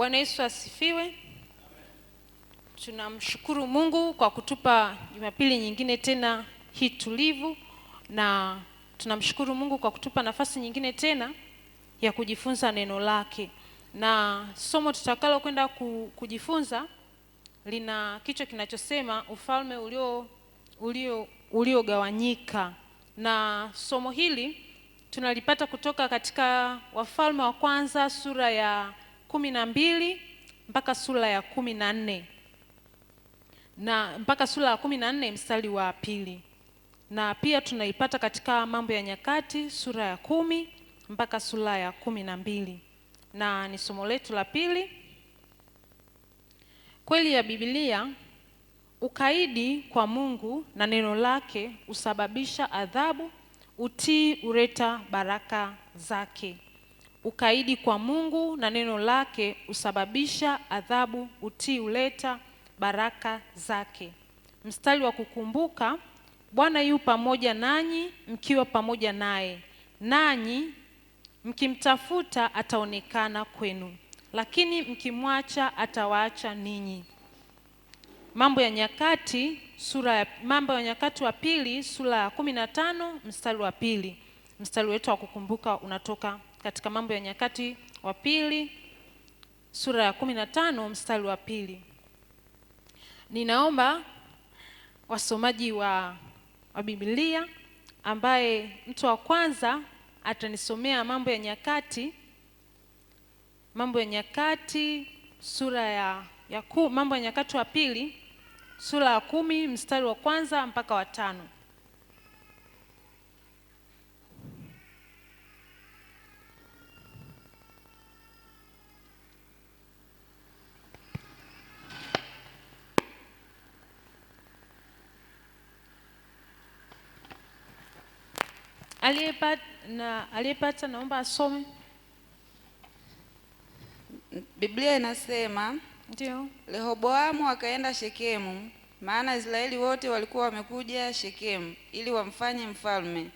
Bwana Yesu asifiwe. Tunamshukuru Mungu kwa kutupa Jumapili nyingine tena hii tulivu, na tunamshukuru Mungu kwa kutupa nafasi nyingine tena ya kujifunza neno lake. Na somo tutakalo kwenda kujifunza lina kichwa kinachosema ufalme uliogawanyika. Na somo hili tunalipata kutoka katika Wafalme wa kwanza sura ya 12 mpaka sura ya 14, na mpaka sura ya 14 mstari wa 2. Na pia tunaipata katika Mambo ya Nyakati sura ya 10 mpaka sura ya 12. Na ni somo letu la pili. Kweli ya Biblia: ukaidi kwa Mungu na neno lake usababisha adhabu, utii huleta baraka zake. Ukaidi kwa Mungu na neno lake usababisha adhabu, utii huleta baraka zake. Mstari wa kukumbuka: Bwana yu pamoja nanyi mkiwa pamoja naye, nanyi mkimtafuta ataonekana kwenu, lakini mkimwacha atawaacha ninyi. Mambo ya Nyakati wa pili sura ya 15 mstari wa 2. Mstari wetu wa kukumbuka unatoka katika Mambo ya Nyakati wa pili sura ya 15 mstari wa 2. Ninaomba wasomaji wa Biblia, ambaye mtu wa kwanza atanisomea Mambo ya Nyakati sura ya Mambo ya Nyakati wa pili sura ya 10 mstari wa kwanza mpaka wa 5. Aliyepata naomba asome. Biblia inasema, ndio, Rehoboamu akaenda Shekemu, maana Israeli wote walikuwa wamekuja Shekemu ili wamfanye mfalme.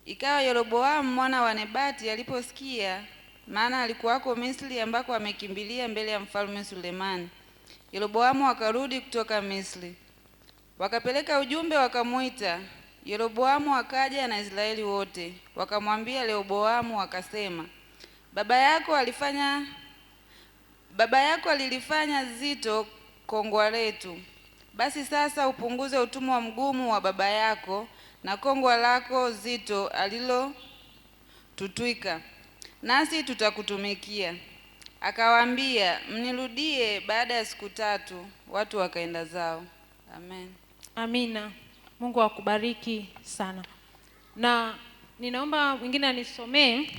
Ikawa Yeroboamu mwana wa Nebati aliposikia, maana alikuwako Misri ambako amekimbilia mbele ya mfalme Sulemani, Yeroboamu akarudi kutoka Misri. Wakapeleka ujumbe wakamuita. Yeroboamu akaja na Israeli wote, wakamwambia Rehoboamu wakasema, baba yako alilifanya zito kongwa letu. Basi sasa upunguze utumwa mgumu wa baba yako na kongwa lako zito alilotutwika, nasi tutakutumikia. Akawaambia, mnirudie baada ya siku 3. Watu wakaenda zao. Amen. Amina. Mungu akubariki sana. Na ninaomba mwingine anisomee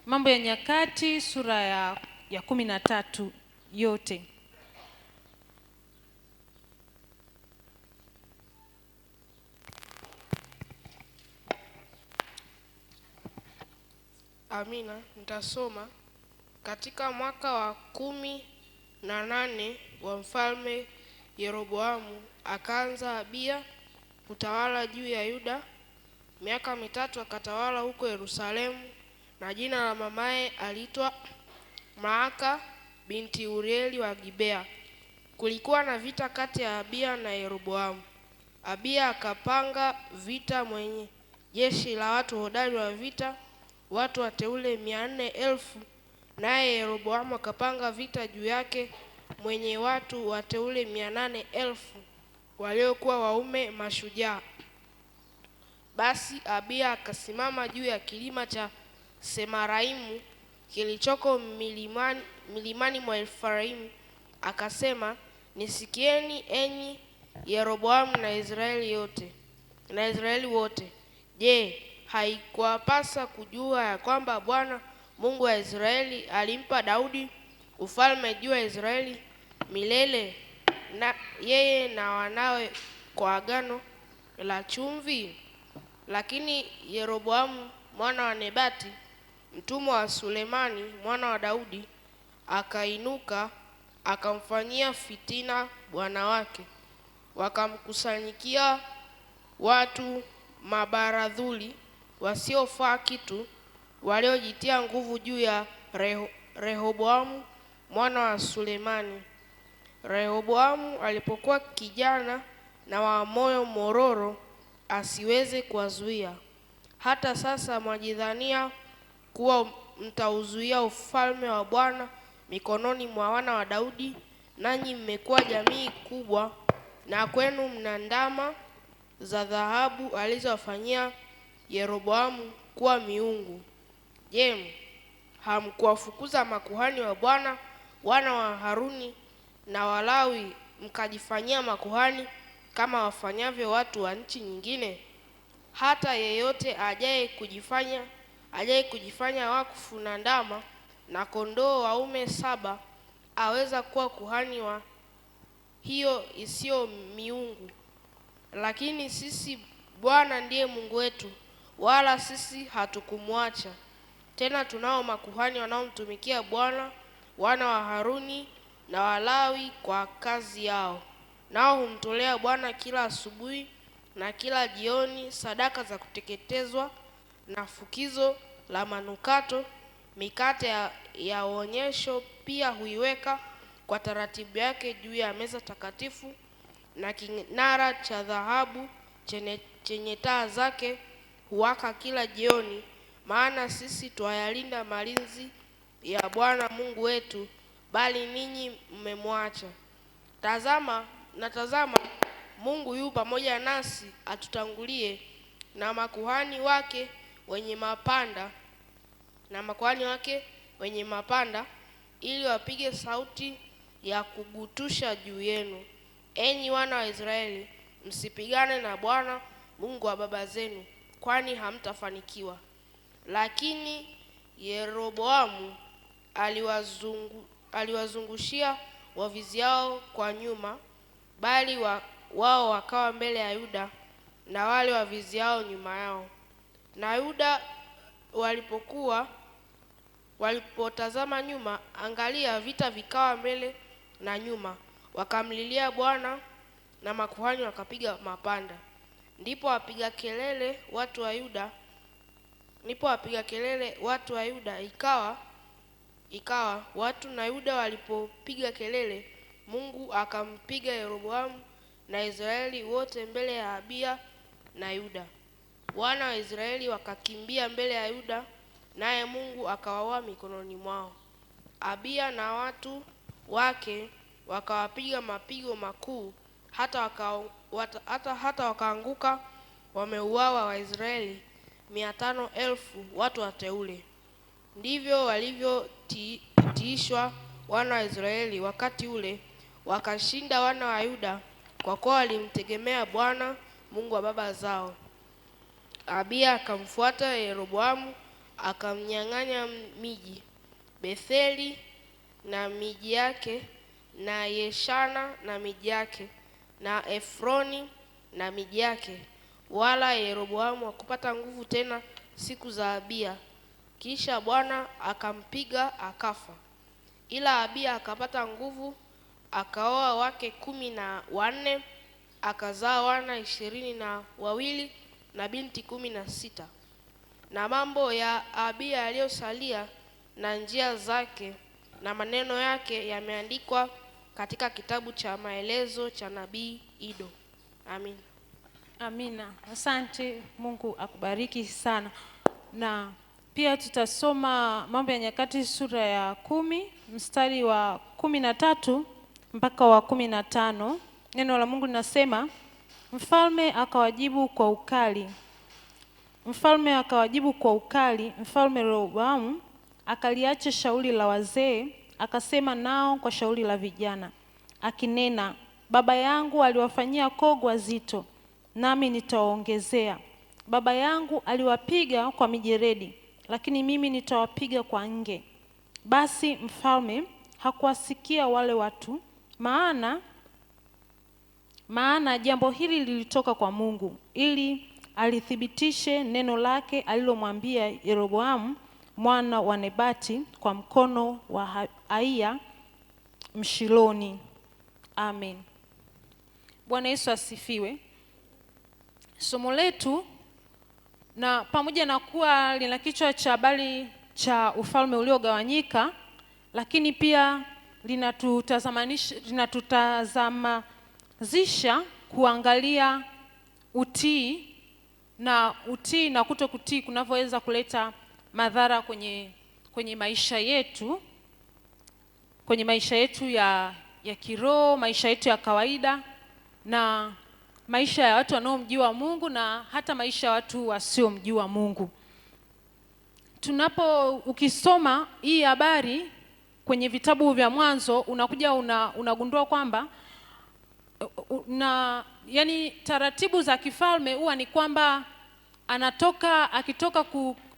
Mambo ya Nyakati sura ya 13 yote. Amina. Nitasoma. Katika mwaka wa 18 wa mfalme Yeroboamu akaanza Abia kutawala juu ya Yuda. Miaka 3 akatawala huko Yerusalemu, na jina la mamaye aliitwa Maaka binti Urieli wa Gibea. Kulikuwa na vita kati ya Abia na Yeroboamu. Abia akapanga vita mwenye jeshi la watu hodari wa vita, watu wateule 400,000, naye Yeroboamu akapanga vita juu yake mwenye watu wateule 800,000 waliokuwa waume mashujaa. Basi Abia akasimama juu ya kilima cha Semaraimu kilichoko milimani mwa Efraimu, akasema, nisikieni enyi Yeroboamu na Israeli wote. Je, haikuwapasa kujua ya kwamba Bwana Mungu wa Israeli alimpa Daudi ufalme juu ya Israeli milele, na yeye na wanawe kwa agano la chumvi? Lakini Yeroboamu mwana wa Nebati, mtumwa wa Sulemani mwana wa Daudi, akainuka akamfanyia fitina bwana wake. Wakamkusanyikia watu mabaradhuli wasiofaa kitu, waliojitia nguvu juu ya Rehoboamu mwana wa Sulemani. Rehoboamu alipokuwa kijana na wa moyo mororo, asiweze kuwazuia. Hata sasa mwajidhania kuwa mtauzuia ufalme wa Bwana mikononi mwa wana wa Daudi, nanyi mmekuwa jamii kubwa, na kwenu mna ndama za dhahabu alizowafanyia Yeroboamu kuwa miungu. Je, hamkuwafukuza makuhani wa Bwana, wana wa Haruni na Walawi, mkajifanyia makuhani kama wafanyavyo watu wa nchi nyingine? Hata yeyote ajaye kujifanya wakfu na ndama na kondoo waume 7 aweza kuwa kuhani wa hiyo isiyo miungu. Lakini sisi, Bwana ndiye Mungu wetu, wala sisi hatukumwacha. Tena tunao makuhani wanaomtumikia Bwana, wana wa Haruni na Walawi kwa kazi yao. Nao humtolea Bwana kila asubuhi na kila jioni sadaka za kuteketezwa na fukizo la manukato. Mikate ya onyesho pia huiweka kwa taratibu yake juu ya meza takatifu, na kinara cha dhahabu chenye taa zake huwaka kila jioni, maana sisi twayalinda malinzi ya Bwana Mungu wetu, bali ninyi mmemwacha. Tazama, Mungu yu pamoja nasi atutangulie, na makuhani wake wenye mapanda ili wapige sauti ya kugutusha juu yenu. Enyi wana wa Israeli, msipigane na Bwana Mungu wa baba zenu, kwani hamtafanikiwa. Lakini Yeroboamu aliwazungushia waviziao kwa nyuma, bali wao wakawa mbele ya Yuda na wale waviziao nyuma yao. Na Yuda walipotazama nyuma, angalia, vita vikawa mbele na nyuma. Wakamlilia Bwana, na makuhani wakapiga mapanda. Ndipo wapiga kelele watu wa Yuda, ikawa watu na Yuda walipopiga kelele, Mungu akampiga Yeroboamu na Israeli wote mbele ya Abiya na Yuda. Wana wa Israeli wakakimbia mbele ya Yuda, naye Mungu akawaua mikononi mwao. Abiya na watu wake wakawapiga mapigo makuu, hata wakaanguka wameuawa Waisraeli 500,000 watu wateule. Ndivyo walivyotiishwa wana wa Israeli wakati ule, wakashinda wana wa Yuda, kwa kuwa walimtegemea Bwana Mungu wa baba zao. Abiya akamfuata Yeroboamu, akamnyang'anya miji Betheli na miji yake, na Yeshana na miji yake, na Efroni na miji yake. Wala Yeroboamu hakupata nguvu tena siku za Abiya. Kisha Bwana akampiga akafa. Ila Abiya akapata nguvu, akaoa wake 14, akazaa wana 22 na binti 16. Na mambo ya Abiya yaliyosalia na njia zake na maneno yake yameandikwa katika kitabu cha maelezo cha nabii Ido. Amin. Amina. Asante, Mungu akubariki sana. Na pia tutasoma Mambo ya Nyakati sura ya 10 mstari wa 13 mpaka wa 15. Neno la Mungu linasema, mfalme akawajibu kwa ukali. Mfalme Rehoboamu akaliacha shauri la wazee, akasema nao kwa shauri la vijana, akinena, baba yangu aliwafanyia kogwa zito, nami nitawaongezea. Baba yangu aliwapiga kwa mijeredi, lakini mimi nitawapiga kwa nge. Basi mfalme hakuwasikia wale watu, maana jambo hili lilitoka kwa Mungu, ili alithibitishe neno lake alilomwambia Yeroboamu mwana wa Nebati kwa mkono wa Aiya Mshiloni. Amen. Bwana Yesu asifiwe. Somo letu na pamoja na kuwa lina kichwa cha habari cha ufalme uliogawanyika, lakini pia linatutazamazisha kuangalia utii na kutokutii kunavyoweza kuleta madhara kwenye maisha yetu, ya kiroho, maisha yetu ya kawaida, na maisha ya watu wanaomjua Mungu na hata maisha ya watu wasiomjua Mungu. Ukisoma hii habari kwenye vitabu vya Mwanzo, unakuja unagundua kwamba yani taratibu za kifalme huwa ni kwamba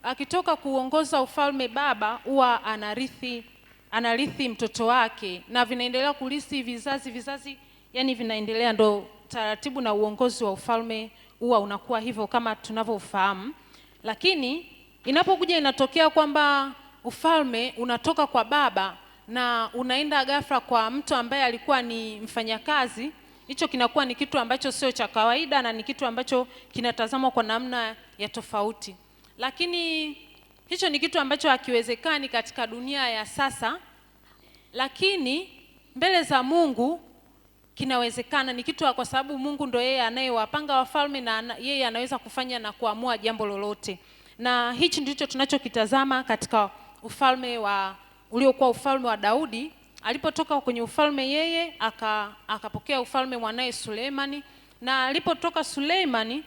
akitoka kuongoza ufalme baba, huwa anarithi mtoto wake, na vinaendelea kulisi vizazi, yani vinaendelea. Ndo taratibu na uongozi wa ufalme huwa unakuwa hivyo kama tunavyofahamu. Lakini inapokuja inatokea kwamba ufalme unatoka kwa baba na unaenda ghafla kwa mtu ambaye alikuwa ni mfanyakazi, hicho kinakuwa ni kitu ambacho sio cha kawaida na ni kitu ambacho kinatazamwa kwa namna ya tofauti. Lakini hicho ni kitu ambacho hakiwezekani katika dunia ya sasa, lakini mbele za Mungu kinawezekana. Ni kitu kwa sababu Mungu ndo yeye anayewapanga wafalme na yeye anaweza kufanya na kuamua jambo lolote. Na hichi ndicho tunachokitazama katika ufalme uliokuwa ufalme wa Daudi. Alipotoka kwenye ufalme yeye akapokea ufalme mwanae Suleimani, na alipotoka Suleimani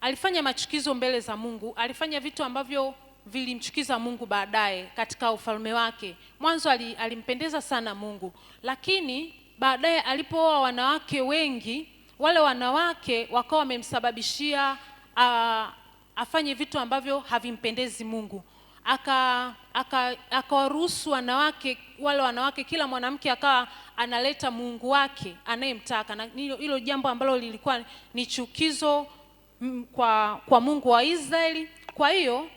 alifanya machukizo mbele za Mungu. Alifanya vitu ambavyo vilimchukiza Mungu baadaye katika ufalme wake. Mwanzo alimpendeza sana Mungu, lakini baadaye alipooa wanawake wengi, wale wanawake wakawa wamemsababishia afanye vitu ambavyo havimpendezi Mungu. Akawaruhusu wale wanawake, kila mwanamke akawa analeta mungu wake anayemtaka, na hilo jambo ambalo lilikuwa ni chukizo kwa Mungu wa Israeli. Kwa hiyo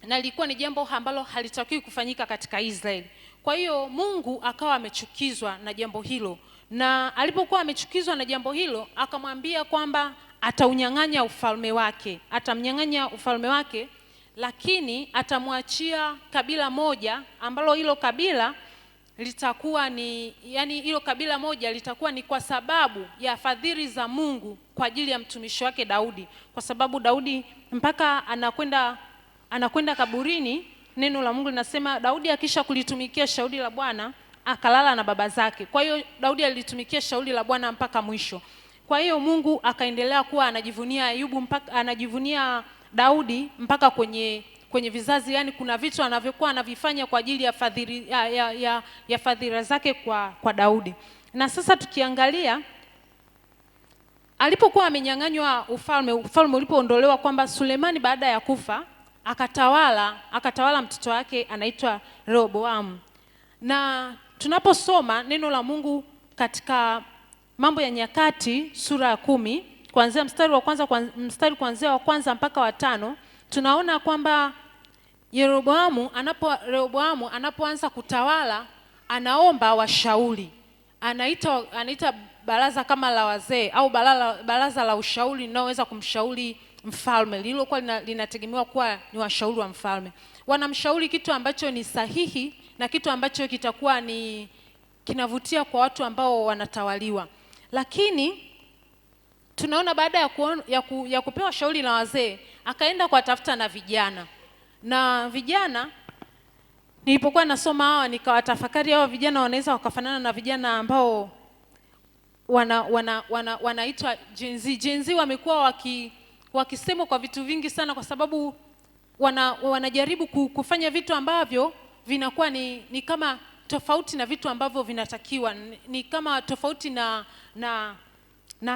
na lilikuwa ni jambo ambalo halitakiwi kufanyika katika Israeli. Kwa hiyo Mungu akawa amechukizwa na jambo hilo, na alipokuwa amechukizwa na jambo hilo akamwambia kwamba atamnyang'anya ufalme wake, lakini atamwachia kabila moja, ambalo hilo kabila litakuwa ni hilo kabila moja litakuwa ni kwa sababu ya fadhili za Mungu kwa ajili ya mtumishi wake Daudi. Kwa sababu Daudi mpaka anakwenda kaburini, neno la Mungu linasema Daudi akisha kulitumikia shauri la Bwana akalala na baba zake. Kwa hiyo Daudi alitumikia shauri la Bwana mpaka mwisho. Kwa hiyo Mungu akaendelea kuwa anajivunia Daudi mpaka kwenye vizazi. Yani kuna vitu anavyokuwa anavifanya kwa ajili ya fadhila zake kwa Daudi. Na sasa tukiangalia alipokuwa amenyang'anywa ufalme ulipoondolewa, kwamba Sulemani baada ya kufa akatawala mtoto wake anaitwa Rehoboamu. Na tunaposoma neno la Mungu katika Mambo ya Nyakati sura ya 10 kuanzia kuanzia wa kwanza mpaka wa 5, tunaona kwamba Rehoboamu anapoanza kutawala anaomba washauri. Anaita baraza kama la wazee au baraza la ushauri linaloweza kumshauri mfalme, lililokuwa linategemewa kuwa ni washauri wa mfalme. Wanamshauri kitu ambacho ni sahihi na kitu ambacho kitakuwa ni kinavutia kwa watu ambao wanatawaliwa. Lakini tunaona baada ya kupewa shauri na wazee, akaenda kuwatafuta na vijana. Na vijana, nilipokuwa nasoma hawa nikawatafakari, hawa vijana wanaweza wakafanana na vijana ambao wanaitwa Gen Z. Wamekuwa wakisemwa kwa vitu vingi sana, kwa sababu wanajaribu kufanya vitu ambavyo vinakuwa ni kama tofauti na vitu ambavyo vinatakiwa, ni kama tofauti na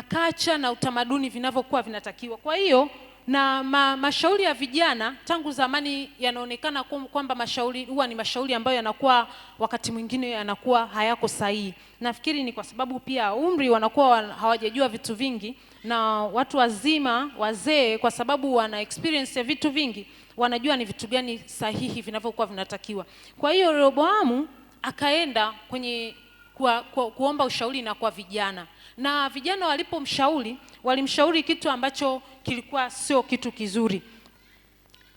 kacha na utamaduni vinavyokuwa vinatakiwa. Kwa hiyo na mashauri ya vijana tangu zamani yanaonekana kwamba mashauri huwa ni mashauri ambayo yanakuwa wakati mwingine yanakuwa hayako sahihi. Nafikiri ni kwa sababu pia umri wanakuwa hawajajua vitu vingi, na watu wazima wazee kwa sababu wana experience ya vitu vingi wanajua ni vitu gani sahihi vinavyokuwa vinatakiwa. Kwa hiyo Rehoboamu akaenda kuomba ushauri na kwa vijana, na vijana walipomshauri walimshauri kitu ambacho kilikuwa sio kitu kizuri.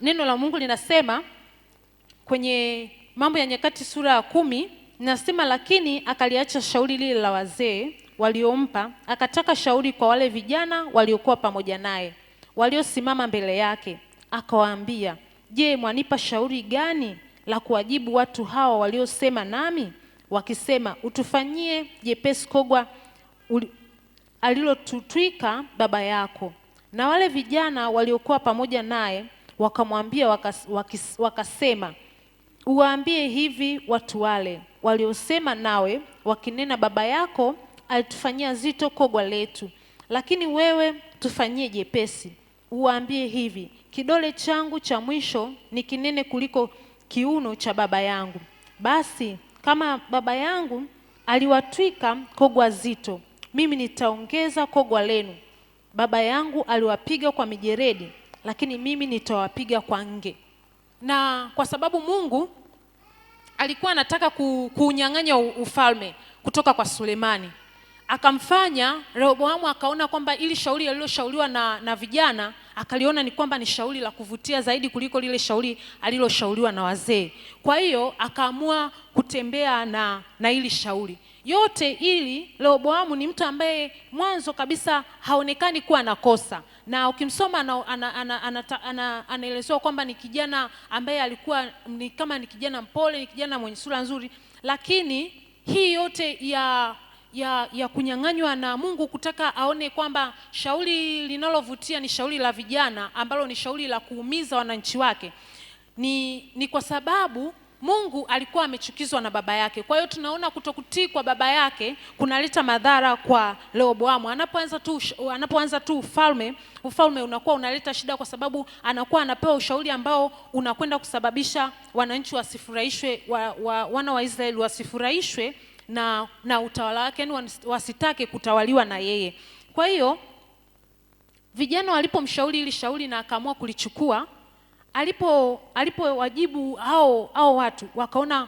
Neno la Mungu linasema kwenye Mambo ya Nyakati sura ya 10, nasema lakini akaliacha shauri lile la wazee waliompa, akataka shauri kwa wale vijana waliokuwa pamoja naye waliosimama mbele yake, akawaambia, je, mwanipa shauri gani la kuwajibu watu hawa waliosema nami, wakisema, utufanyie jepesi kogwa alilotutwika baba yako? Na wale vijana waliokuwa pamoja naye wakamwambia wakasema, uwaambie hivi watu wale waliosema nawe, wakinena, baba yako alitufanyia zito kogwa letu, lakini wewe tufanyie jepesi. Uwaambie hivi, kidole changu cha mwisho ni kinene kuliko kiuno cha baba yangu. Basi kama baba yangu aliwatwika kogwa zito, mimi nitaongeza kogwa lenu. Baba yangu aliwapiga kwa mijeredi, lakini mimi nitawapiga kwa nge. Na kwa sababu Mungu alikuwa anataka kuunyang'anya ufalme kutoka kwa Sulemani, akamfanya Rehoboamu akaona kwamba ili shauri aliloshauriwa na vijana akaliona ni kwamba ni shauri la kuvutia zaidi kuliko lile shauri aliloshauriwa na wazee. Kwa hiyo akaamua kutembea na hili shauri yote. Ili Rehoboamu ni mtu ambaye mwanzo kabisa haonekani kuwa anakosa, na ukimsoma anaelezewa kwamba ni kijana ambaye alikuwa ni kijana mpole, ni kijana mwenye sura nzuri, lakini hii yote ya kunyang'anywa na Mungu kutaka aone kwamba shauri linalovutia ni shauri la vijana ambalo ni shauri la kuumiza wananchi wake, ni kwa sababu Mungu alikuwa amechukizwa na baba yake. Kwa hiyo tunaona kutokutii kwa baba yake kunaleta madhara kwa Rehoboamu. Anapoanza tu ufalme unakuwa unaleta shida, kwa sababu anakuwa anapewa ushauri ambao unakwenda kusababisha wananchi wasifurahishwe, wana wa Israeli wasifurahishwe na utawala wake, yani wasitake kutawaliwa na yeye. Kwa hiyo vijana walipomshauri ili shauri na akaamua kulichukua, alipowajibu hao watu wakaona,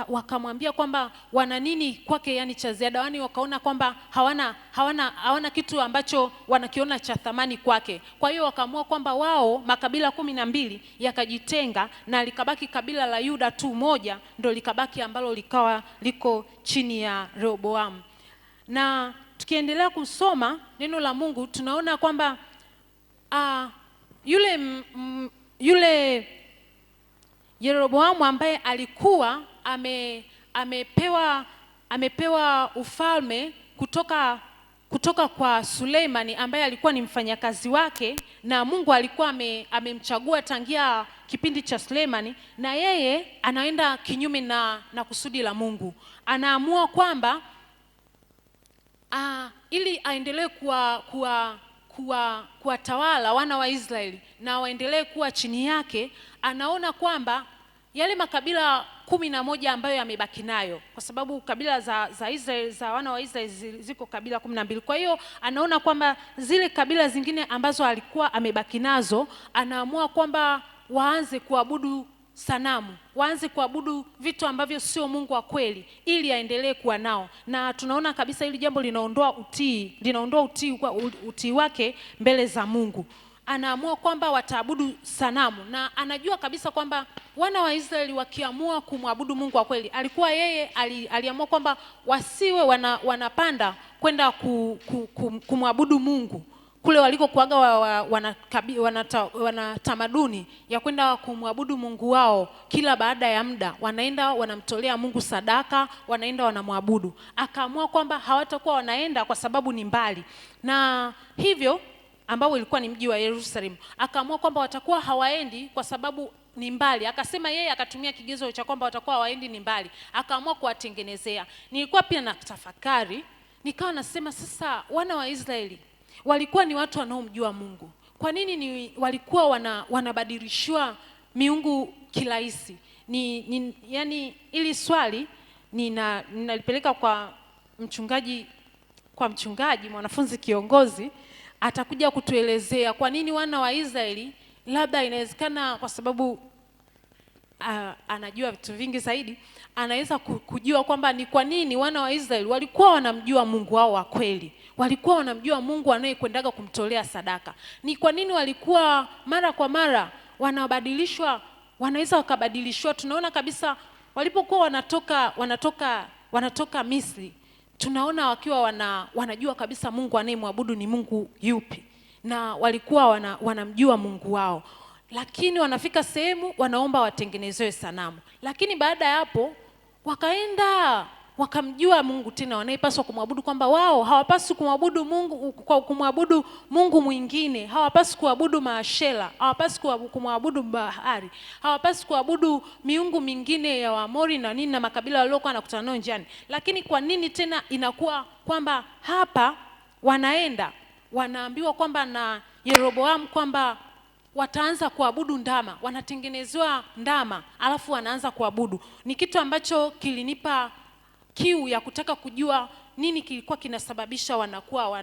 wakamwambia kwamba wana nini kwake, yani cha ziada, yani wakaona kwamba hawana kitu ambacho wanakiona cha thamani kwake. Kwa hiyo wakaamua kwamba wao makabila 12 yakajitenga, na likabaki kabila la Yuda tu moja ndio likabaki ambalo likawa liko chini ya Rehoboamu. Na tukiendelea kusoma neno la Mungu tunaona kwamba yule Yeroboamu ambaye alikuwa amepewa ufalme kutoka kwa Suleimani ambaye alikuwa ni mfanyakazi wake, na Mungu alikuwa amemchagua tangia kipindi cha Suleimani, na yeye anaenda kinyume na kusudi la Mungu. Anaamua kwamba ili aendelee kuwatawala wana wa Israeli na waendelee kuwa chini yake, anaona kwamba yale makabila 11 ambayo yamebaki nayo, kwa sababu kabila za Israeli, za wana wa Israeli ziko kabila 12. Kwa hiyo anaona kwamba zile kabila zingine ambazo alikuwa amebaki nazo, anaamua kwamba waanze kuabudu sanamu, waanze kuabudu vitu ambavyo sio Mungu wa kweli, ili aendelee kuwa nao. Na tunaona kabisa hili jambo linaondoa utii wake mbele za Mungu. Anaamua kwamba wataabudu sanamu, na anajua kabisa kwamba wana wa Israeli wakiamua kumwabudu Mungu wa kweli, alikuwa yeye aliamua kwamba wasiwe wanapanda kwenda kumwabudu Mungu kule walikokuaga wana tamaduni ya kwenda kumwabudu Mungu wao. Kila baada ya muda wanaenda wanamtolea Mungu sadaka, wanaenda wanamwabudu. Akaamua kwamba hawatakuwa wanaenda kwa sababu ni mbali, na hivyo ambao ilikuwa ni mji wa Yerusalemu, akaamua kwamba watakuwa hawaendi kwa sababu ni mbali. Akasema yeye, akatumia kigezo cha kwamba watakuwa hawaendi ni mbali, akaamua kuwatengenezea. Nilikuwa pia na tafakari, nikawa nasema sasa, wana wa Israeli walikuwa ni watu wanaomjua Mungu. Kwa nini walikuwa wanabadilishiwa miungu kirahisi? Yani ili swali ninalipeleka kwa mchungaji mwanafunzi kiongozi, atakuja kutuelezea kwa nini wana wa Israeli, labda inawezekana kwa sababu anajua vitu vingi zaidi, anaweza kujua kwamba ni kwa nini wana wa Israeli walikuwa wanamjua Mungu wao wa kweli. Walikuwa wanamjua Mungu anayekwendaga kumtolea sadaka. Ni kwa nini walikuwa mara kwa mara wanabadilishwa, wanaweza wakabadilishwa. Tunaona kabisa walipokuwa wanatoka Misri, tunaona wakiwa wanajua kabisa Mungu anayemwabudu ni Mungu yupi, na walikuwa wanamjua Mungu wao. Lakini wanafika sehemu wanaomba watengenezewe sanamu. Lakini baada ya hapo wakaenda wakamjua Mungu tena wanayepaswa kumwabudu, kwamba wao hawapaswi kumwabudu Mungu kwa kumwabudu Mungu mwingine, hawapaswi kuabudu maashera, hawapaswi kumwabudu bahari, hawapaswi kuabudu miungu mingine ya Waamori na nini na makabila waliokuwa wanakutana nao njiani. Lakini kwa nini tena inakuwa kwamba hapa wanaambiwa kwamba na Yeroboamu kwamba wataanza kuabudu ndama, wanatengenezewa ndama alafu wanaanza kuabudu? Ni kitu ambacho kilinipa kiu ya kutaka kujua nini kilikuwa kinasababisha wanakuwa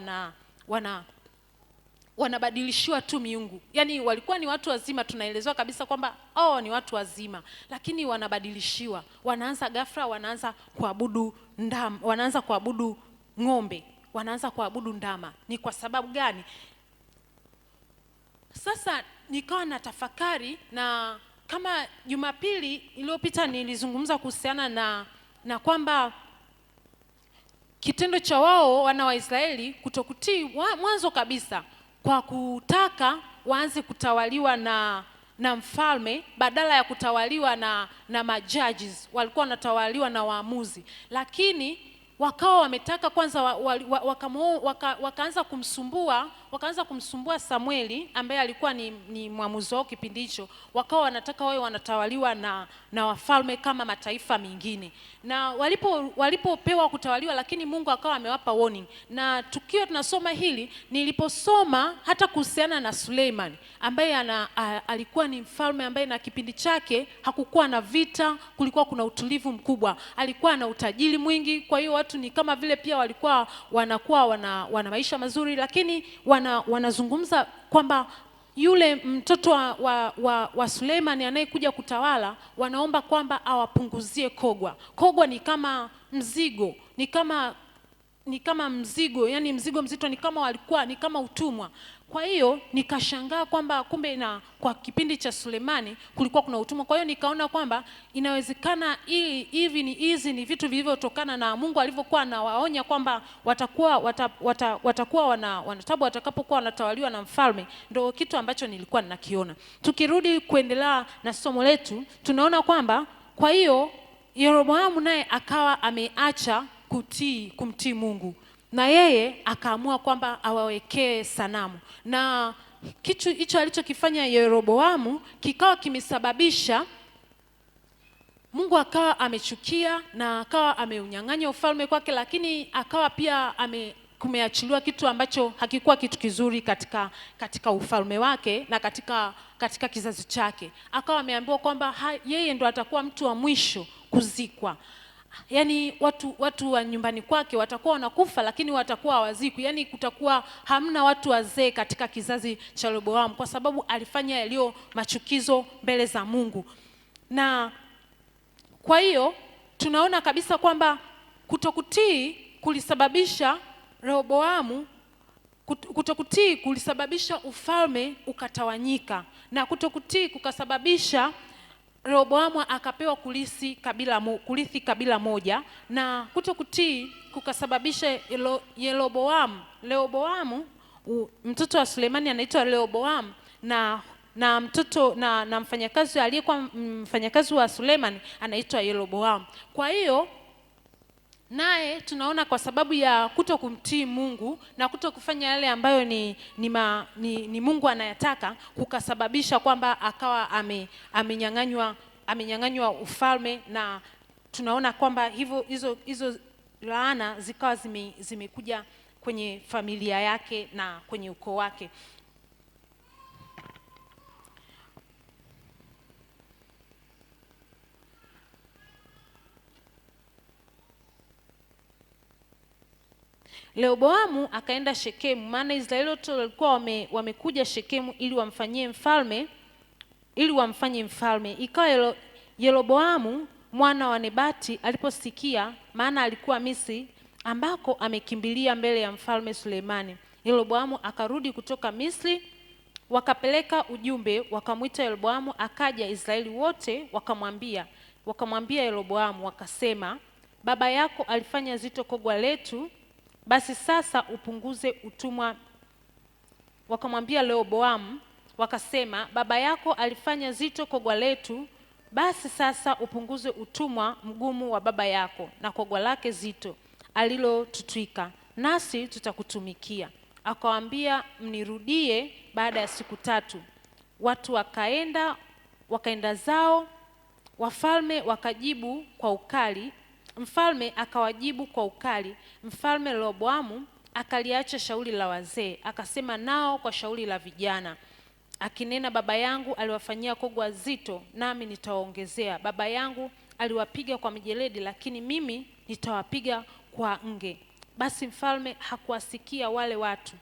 wanabadilishiwa tu miungu. Yaani walikuwa ni watu wazima, tunaelezewa kabisa kwamba ni watu wazima, lakini wanabadilishiwa, wanaanza ghafla wanaanza kuabudu ndama, wanaanza kuabudu ng'ombe, wanaanza kuabudu ndama. Ni kwa sababu gani? Sasa nikawa na tafakari, na kama Jumapili iliyopita nilizungumza kuhusiana na kwamba kitendo cha wao wana wa Israeli kutokutii mwanzo kabisa, kwa kutaka waanze kutawaliwa na mfalme badala ya kutawaliwa na majudges, walikuwa wanatawaliwa na waamuzi. Lakini wakawa wametaka kwanza wakaanza kumsumbua Samueli ambaye alikuwa ni mwamuzi wao kipindi hicho. Wakawa wanataka wao wanatawaliwa na wafalme kama mataifa mengine, na walipopewa kutawaliwa, lakini Mungu akawa amewapa warning. Na tukio tunasoma hili, niliposoma hata kuhusiana na Suleiman ambaye alikuwa ni mfalme ambaye na kipindi chake hakukuwa na vita, kulikuwa kuna utulivu mkubwa, alikuwa na utajiri mwingi. Kwa hiyo watu ni kama vile pia walikuwa wana maisha mazuri, lakini wanazungumza kwamba yule mtoto wa Suleiman anayekuja kutawala, wanaomba kwamba awapunguzie kogwa. Kogwa ni kama mzigo, ni kama mzigo, yani mzigo mzito, ni kama utumwa. Kwa hiyo nikashangaa kwamba kumbe kwa kipindi cha Sulemani kulikuwa kuna utumwa. Kwa hiyo nikaona kwamba inawezekana hizi ni vitu vilivyotokana na Mungu alivyokuwa anawaonya kwamba watakuwa wanatabu watakapokuwa wanatawaliwa na mfalme. Ndio kitu ambacho nilikuwa ninakiona. Tukirudi kuendelea na somo letu, tunaona kwamba kwa hiyo Yeroboamu naye akawa ameacha kumtii Mungu, na yeye akaamua kwamba awawekee sanamu. Na kitu hicho alichokifanya Yeroboamu kikawa kimesababisha Mungu akawa amechukia na akawa ameunyang'anya ufalme kwake, lakini akawa pia kumeachiliwa kitu ambacho hakikuwa kitu kizuri katika ufalme wake na katika kizazi chake. Akawa ameambiwa kwamba yeye ndo atakuwa mtu wa mwisho kuzikwa. Yaani watu wa nyumbani kwake watakuwa wanakufa, lakini watakuwa hawazikwi. Yaani kutakuwa hamna watu wazee katika kizazi cha Yeroboamu, kwa sababu alifanya yaliyo machukizo mbele za Mungu. Na kwa hiyo tunaona kabisa kwamba kutokutii kulisababisha Rehoboamu, kutokutii kulisababisha ufalme ukatawanyika, na kutokutii kukasababisha Rehoboamu akapewa kurithi kabila moja, na kutokutii kukasababisha Rehoboamu mtoto wa Sulemani anaitwa Rehoboamu, na mtoto na mfanyakazi aliyekuwa mfanyakazi wa Sulemani anaitwa Yeroboamu. Kwa hiyo naye tunaona kwa sababu ya kutokumtii Mungu na kutokufanya yale ambayo ni Mungu anayataka, kukasababisha kwamba akawa amenyang'anywa ufalme, na tunaona kwamba hizo laana zikawa zimekuja kwenye familia yake na kwenye ukoo wake. Rehoboamu akaenda Shekemu, maana Israeli wote walikuwa wamekuja Shekemu ili wamfanye mfalme. Ikawa Yeroboamu mwana wa Nebati aliposikia, maana alikuwa Misri ambako amekimbilia mbele ya mfalme Sulemani, Yeroboamu akarudi kutoka Misri. Wakapeleka ujumbe, wakamwita Yeroboamu, akaja. Israeli wote wakamwambia Yeroboamu, wakasema, baba yako alifanya zito kogwa letu, basi sasa upunguze utumwa. Wakamwambia Yeroboamu, wakasema, baba yako alifanya zito kogwa letu, basi sasa upunguze utumwa mgumu wa baba yako na kogwa lake zito alilotutwika, nasi tutakutumikia. Akawaambia, mnirudie baada ya siku 3. Watu wakaenda zao. Wafalme wakajibu kwa ukali, mfalme akawajibu kwa ukali. Mfalme Yeroboamu akaliacha shauri la wazee, akasema nao kwa shauri la vijana, akinena, baba yangu aliwafanyia kogwa zito, nami nitawaongezea. Baba yangu aliwapiga kwa mijeledi, lakini mimi nitawapiga kwa nge. Basi mfalme hakuwasikia wale watu,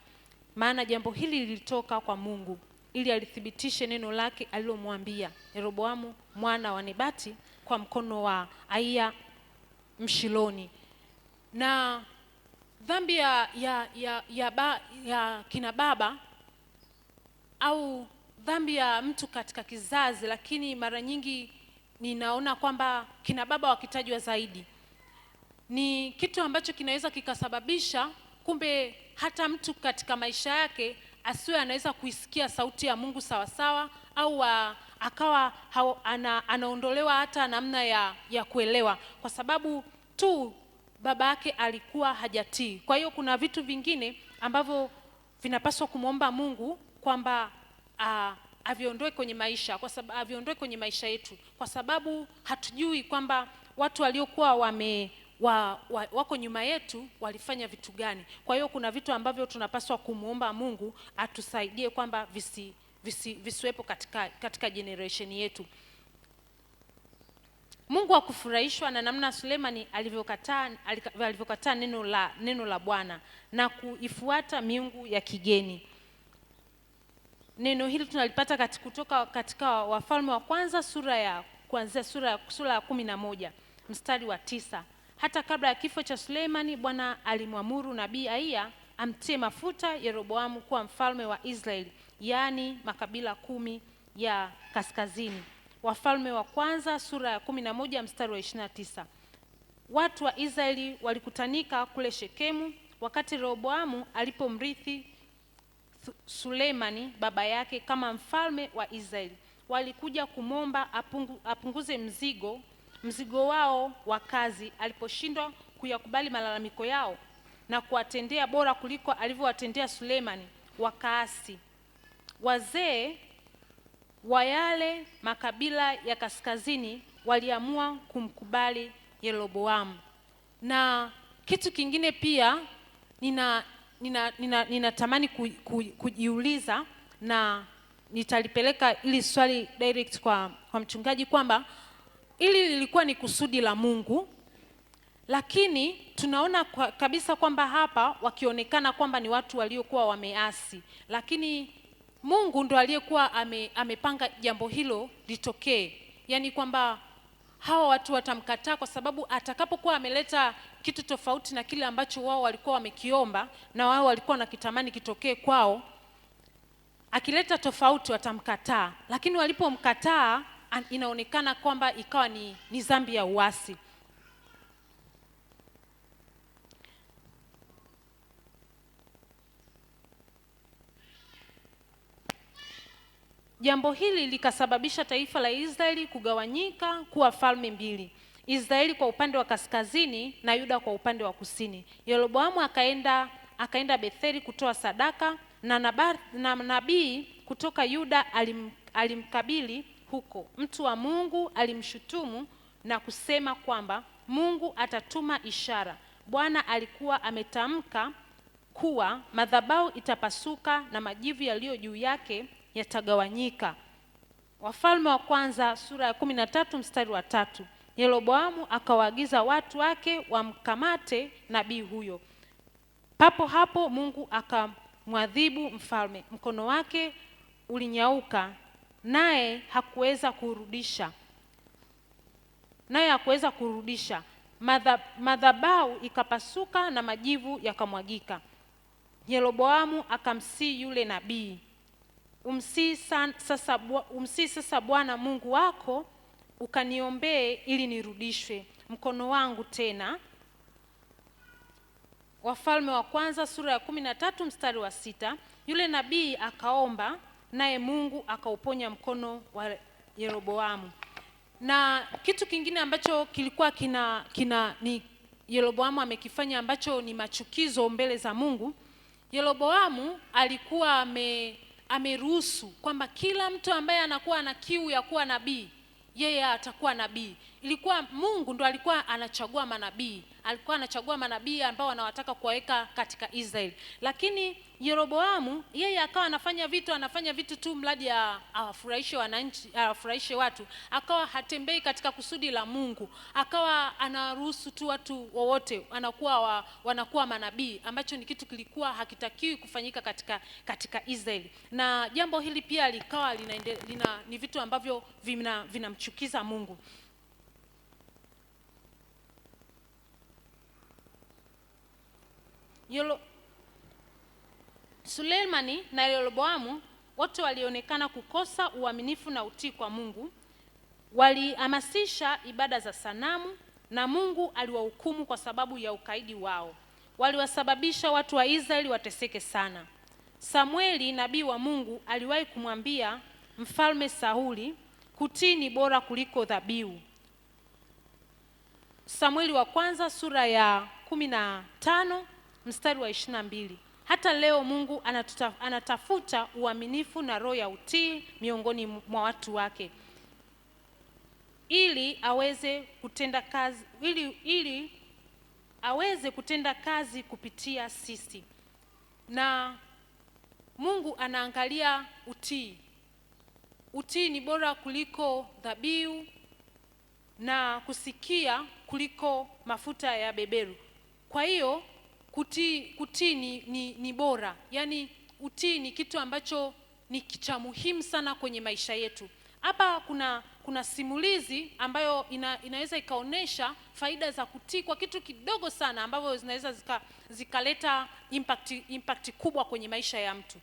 maana jambo hili lilitoka kwa Mungu, ili alithibitishe neno lake alilomwambia Yeroboamu mwana wa Nebati kwa mkono wa Aiya Mshiloni. Na dhambi ya kina baba au dhambi ya mtu katika kizazi, lakini mara nyingi ninaona kwamba kina baba wakitajwa zaidi, ni kitu ambacho kinaweza kikasababisha kumbe hata mtu katika maisha yake asiwe anaweza kuisikia sauti ya Mungu sawasawa, au akawa anaondolewa hata namna ya kuelewa, kwa sababu tu baba yake alikuwa hajatii. Kwa hiyo kuna vitu vingine ambavyo vinapaswa kumwomba Mungu kwamba aviondoe kwenye maisha, kwa sababu aviondoe kwenye maisha yetu, kwa sababu hatujui kwamba watu waliokuwa wako nyuma yetu walifanya vitu gani. Kwa hiyo kuna vitu ambavyo tunapaswa kumuomba Mungu atusaidie kwamba visiwepo katika generation yetu. Mungu hakufurahishwa na namna Sulemani alivyokataa neno la Bwana na kuifuata miungu ya kigeni. Neno hili tunalipata kutoka katika Wafalme wa Kwanza kuanzia sura ya 11 mstari wa 9. Hata kabla ya kifo cha Sulemani, Bwana alimwamuru nabii Aiya amtie mafuta Yeroboamu kuwa mfalme wa Israeli, yaani makabila 10 ya kaskazini. Wafalme wa Kwanza sura ya 11 mstari wa 29. Watu wa Israeli walikutanika kule Shekemu wakati Yeroboamu alipomrithi Sulemani baba yake kama mfalme wa Israeli. Walikuja kumwomba apunguze mzigo wao wa kazi aliposhindwa kuyakubali malalamiko yao na kuwatendea bora kuliko alivyowatendea Sulemani. Wakaasi. Wazee wa yale makabila ya kaskazini waliamua kumkubali Yeroboamu. Na kitu kingine pia ninatamani kujiuliza, na nitalipeleka ili swali direct kwa mchungaji, kwamba ili lilikuwa ni kusudi la Mungu, lakini tunaona kabisa kwamba hapa wakionekana kwamba ni watu waliokuwa wameasi, lakini Mungu ndo aliyekuwa amepanga jambo hilo litokee. Yaani kwamba hawa watu watamkataa kwa sababu atakapokuwa ameleta kitu tofauti na kile ambacho wao walikuwa wamekiomba na wao walikuwa nakitamani kitokee kwao, akileta tofauti watamkataa. Lakini walipomkataa inaonekana kwamba ikawa ni dhambi ya uasi. Jambo hili likasababisha taifa la Israeli kugawanyika kuwa falme mbili, Israeli kwa upande wa kaskazini na Yuda kwa upande wa kusini. Yeroboamu akaenda Betheli kutoa sadaka, na nabii kutoka Yuda alimkabili huko. Mtu wa Mungu alimshutumu na kusema kwamba Mungu atatuma ishara. Bwana alikuwa ametamka kuwa madhabahu itapasuka na majivu yaliyo juu yake yatagawanyika. Wafalme wa Kwanza sura ya 13 mstari wa 3. Yeroboamu akawaagiza watu wake wamkamate nabii huyo. Papo hapo Mungu akamwadhibu mfalme, mkono wake ulinyauka naye hakuweza kurudisha. naye hakuweza kurudisha. Madhabahu ikapasuka na majivu yakamwagika. Yeroboamu akamsii yule nabii, umsii sasa Bwana Mungu wako, ukaniombee ili nirudishwe mkono wangu tena. Wafalme wa kwanza sura ya 13 mstari wa 6. Yule nabii akaomba, naye Mungu akauponya mkono wa Yeroboamu. Na kitu kingine ambacho kilikuwa ni Yeroboamu amekifanya ambacho ni machukizo mbele za Mungu. Yeroboamu alikuwa ameruhusu kwamba kila mtu ambaye anakuwa na kiu ya kuwa nabii, yeye atakuwa nabii. Ilikuwa Mungu ndo alikuwa anachagua manabii. Alikuwa anachagua manabii ambao anawataka kuwaweka katika Israeli. Lakini Yeroboamu yeye akawa anafanya vitu tu mradi awafurahishe wananchi, awafurahishe watu. Akawa hatembei katika kusudi la Mungu. Akawa anaruhusu tu watu wowote wanakuwa manabii, ambacho ni kitu kilikuwa hakitakiwi kufanyika katika Israeli. Na jambo hili pia likawa ni vitu ambavyo vinamchukiza Mungu. Suleimani na Yeroboamu wote walionekana kukosa uaminifu na utii kwa Mungu. Walihamasisha ibada za sanamu na Mungu aliwahukumu kwa sababu ya ukaidi wao. Waliwasababisha watu wa Israeli wateseke sana. Samueli nabii wa Mungu aliwahi kumwambia Mfalme Sauli, kutii ni bora kuliko dhabihu. Samueli wa kwanza sura ya 15 mstari wa 22. Hata leo Mungu anatafuta uaminifu na roho ya utii miongoni mwa watu wake, ili aweze kutenda kazi kupitia sisi. Na Mungu anaangalia utii. Utii ni bora kuliko dhabihu na kusikia kuliko mafuta ya beberu. Kwa hiyo kutii ni bora. Yaani utii ni kitu ambacho ni cha muhimu sana kwenye maisha yetu. Hapa kuna simulizi ambayo inaweza ikaonesha faida za kutii kwa kitu kidogo sana, ambavyo zinaweza zikaleta impact kubwa kwenye maisha ya mtu.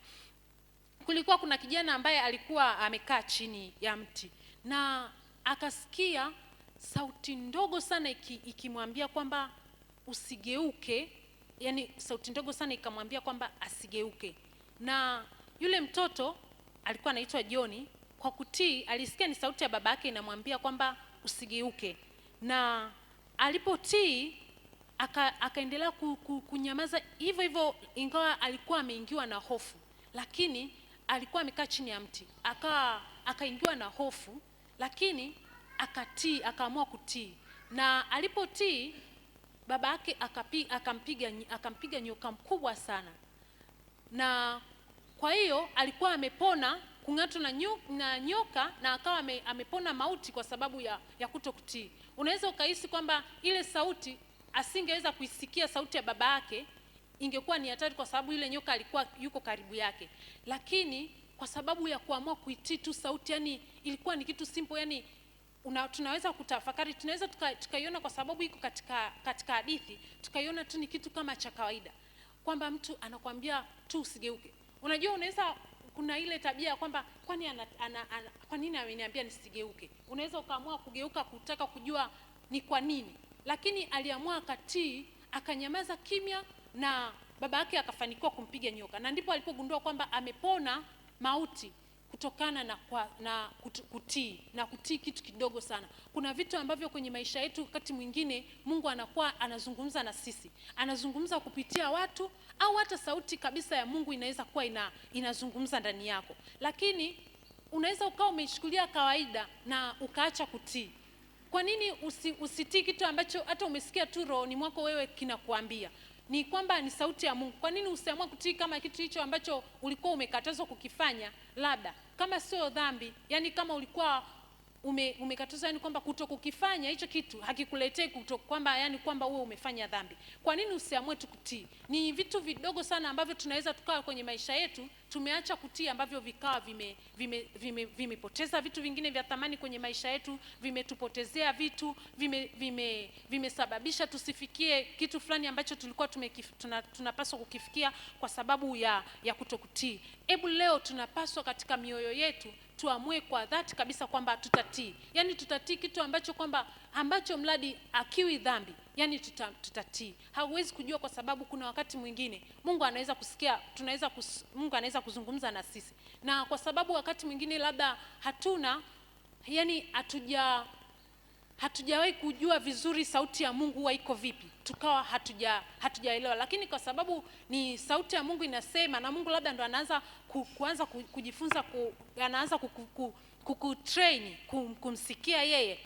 Kulikuwa kuna kijana ambaye alikuwa amekaa chini ya mti na akasikia sauti ndogo sana ikimwambia kwamba usigeuke. Yani sauti ndogo sana ikamwambia kwamba asigeuke. Na yule mtoto alikuwa anaitwa Joni, kwa kutii alisikia ni sauti ya baba yake inamwambia kwamba usigeuke. Na alipotii akaendelea kunyamaza hivyo hivyo, ingawa alikuwa ameingiwa na hofu. Lakini alikuwa amekaa chini ya mti, akaingiwa na hofu, lakini akaamua kutii. Na alipotii, baba yake akampiga nyoka mkubwa sana. Na kwa hiyo alikuwa amepona kung'atwa na nyoka, na akawa amepona mauti kwa sababu ya kutokutii. Unaweza ukahisi kwamba ile sauti asingeweza kuisikia sauti ya baba yake, ingekuwa ni hatari kwa sababu ile nyoka alikuwa yuko karibu yake. Lakini kwa sababu ya kuamua kuitii tu sauti, yani ilikuwa ni kitu simple, yani tunaweza kutafakari, tunaweza tukaiona kwa sababu iko katika hadithi, tukaiona tu ni kitu kama cha kawaida, kwamba mtu anakuambia tu usigeuke. Unajua, unaweza kuna ile tabia ya kwamba kwa nini ameniambia nisigeuke. Unaweza ukaamua kugeuka kutaka kujua ni kwa nini, lakini aliamua akatii, akanyamaza kimya, na baba yake akafanikiwa kumpiga nyoka. Na ndipo alipogundua kwamba amepona mauti kutokana na kutii. Na kutii kitu kidogo sana. Kuna vitu ambavyo kwenye maisha yetu wakati mwingine Mungu anakuwa anazungumza na sisi, anazungumza kupitia watu, au hata sauti kabisa ya Mungu inaweza kuwa inazungumza ndani yako, lakini unaweza ukawa umechukulia kawaida na ukaacha kutii. Kwa nini usitii kitu ambacho hata umesikia tu rohoni mwako wewe kinakuambia ni kwamba ni sauti ya Mungu? Kwa nini usiamua kutii kama kitu hicho ambacho ulikuwa umekatazwa kukifanya? Labda kama sio dhambi, yani kama ulikuwa umekatazwa, yani kwamba kutokukifanya hicho kitu hakikuletei kwamba yani kwamba wewe umefanya dhambi. Kwa nini usiamue tu kutii? Ni vitu vidogo sana ambavyo tunaweza tukawa kwenye maisha yetu tumeacha kutii ambavyo vikawa vimepoteza vitu vingine vya thamani kwenye maisha yetu, vimetupotezea vitu, vimesababisha tusifikie kitu fulani ambacho tulikuwa tunapaswa kukifikia kwa sababu ya kutokutii. Hebu leo tunapaswa katika mioyo yetu tuamue kwa dhati kabisa kwamba tutatii. Yaani tutatii kitu ambacho mradi akiwi dhambi, yaani tutatii. Hauwezi kujua kwa sababu kuna wakati mwingine Mungu anaweza kusikia, Mungu anaweza kuzungumza na sisi. Na kwa sababu wakati mwingine labda yaani hatujawahi kujua vizuri sauti ya Mungu huwa iko vipi, tukawa hatujaelewa. Lakini kwa sababu ni sauti ya Mungu inasema, na Mungu labda ndo anaanza kuanza kujifunza, anaanza kukutrain kumsikia yeye,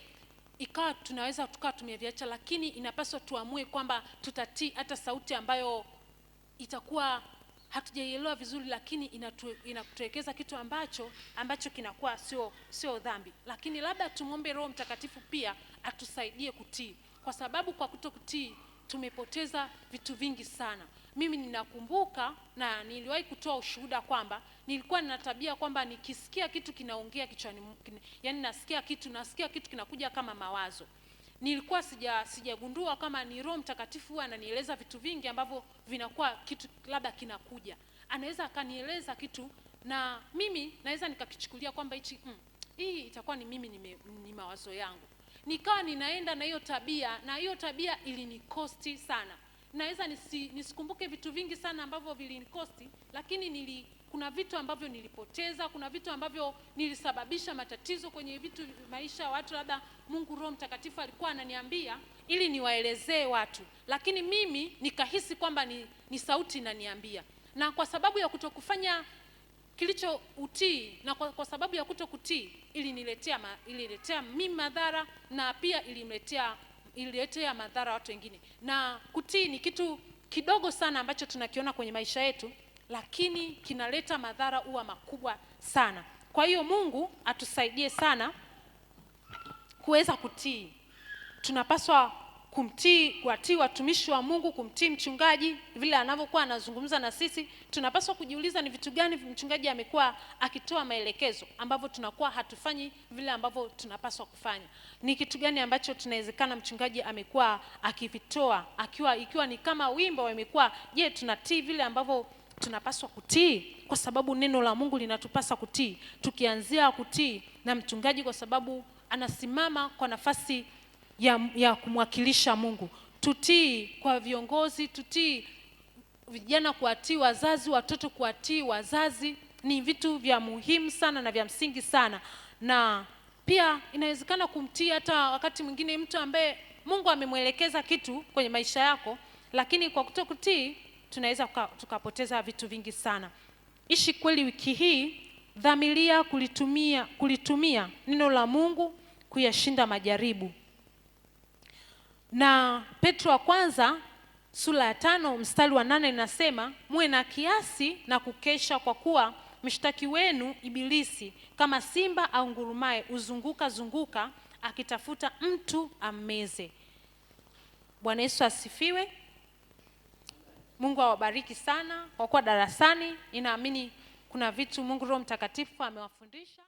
ikawa tunaweza tukawa tumeviacha. Lakini inapaswa tuamue kwamba tutatii hata sauti ambayo itakuwa hatujaielewa vizuri, lakini inatuelekeza kitu ambacho kinakuwa sio dhambi. Lakini labda tumwombe Roho Mtakatifu pia atusaidie kutii, kwa sababu kwa kutokutii tumepoteza vitu vingi sana. Mimi ninakumbuka na niliwahi kutoa ushuhuda kwamba nilikuwa nina tabia kwamba nikisikia kitu kinaongea kichwani, yaani nasikia kitu kinakuja kama mawazo. Nilikuwa sijagundua kama ni Roho Mtakatifu huwa ananieleza vitu vingi ambavyo vinakuwa kitu labda kinakuja. Anaweza akanieleza kitu na mimi naweza nikakichukulia kwamba hii itakuwa ni mimi, ni mawazo yangu. Nikawa ninaenda na hiyo tabia, na hiyo tabia ilinikosti sana. Naweza nisikumbuke vitu vingi sana ambavyo vilinikosti, lakini kuna vitu ambavyo nilipoteza, kuna vitu ambavyo nilisababisha matatizo kwenye maisha ya watu. Labda Mungu Roho Mtakatifu alikuwa ananiambia ili niwaelezee watu, lakini mimi nikahisi kwamba ni sauti inaniambia. Na kwa sababu ya kutokufanya kilicho utii, na kwa sababu ya kutokutii, ililetea mimi madhara, na pia ililetea madhara watu wengine. Na kutii ni kitu kidogo sana ambacho tunakiona kwenye maisha yetu, lakini kinaleta madhara huwa makubwa sana. Kwa hiyo Mungu atusaidie sana kuweza kutii. Tunapaswa kuwatii watumishi wa Mungu, kumtii mchungaji vile anavyokuwa anazungumza na sisi. Tunapaswa kujiuliza ni vitu gani mchungaji amekuwa akitoa maelekezo ambavyo tunakuwa hatufanyi vile ambavyo tunapaswa kufanya. Ni kitu gani ambacho tunawezekana mchungaji amekuwa akivitoa ikiwa ni kama wimbo imekuwa, je, tunatii vile ambavyo tunapaswa kutii? Kwa sababu neno la Mungu linatupasa kutii. Tukianzia kutii na mchungaji, kwa sababu anasimama kwa nafasi ya kumwakilisha Mungu. Tutii kwa viongozi, tutii vijana, kuwatii wazazi, watoto kuwatii wazazi, ni vitu vya muhimu sana na vya msingi sana. Na pia inawezekana kumtii hata wakati mwingine mtu ambaye Mungu amemwelekeza kitu kwenye maisha yako, lakini kwa kutokutii tunaweza tukapoteza vitu vingi sana. Ishi kweli wiki hii, dhamiria kulitumia neno la Mungu kuyashinda majaribu. Na Petro wa kwanza sura ya 5 mstari wa 8 inasema, muwe na kiasi na kukesha, kwa kuwa mshtaki wenu Ibilisi kama simba au ngurumaye zunguka akitafuta mtu ammeze. Bwana Yesu asifiwe. Mungu awabariki sana kwa kuwa darasani. Ninaamini kuna vitu Mungu Roho Mtakatifu amewafundisha.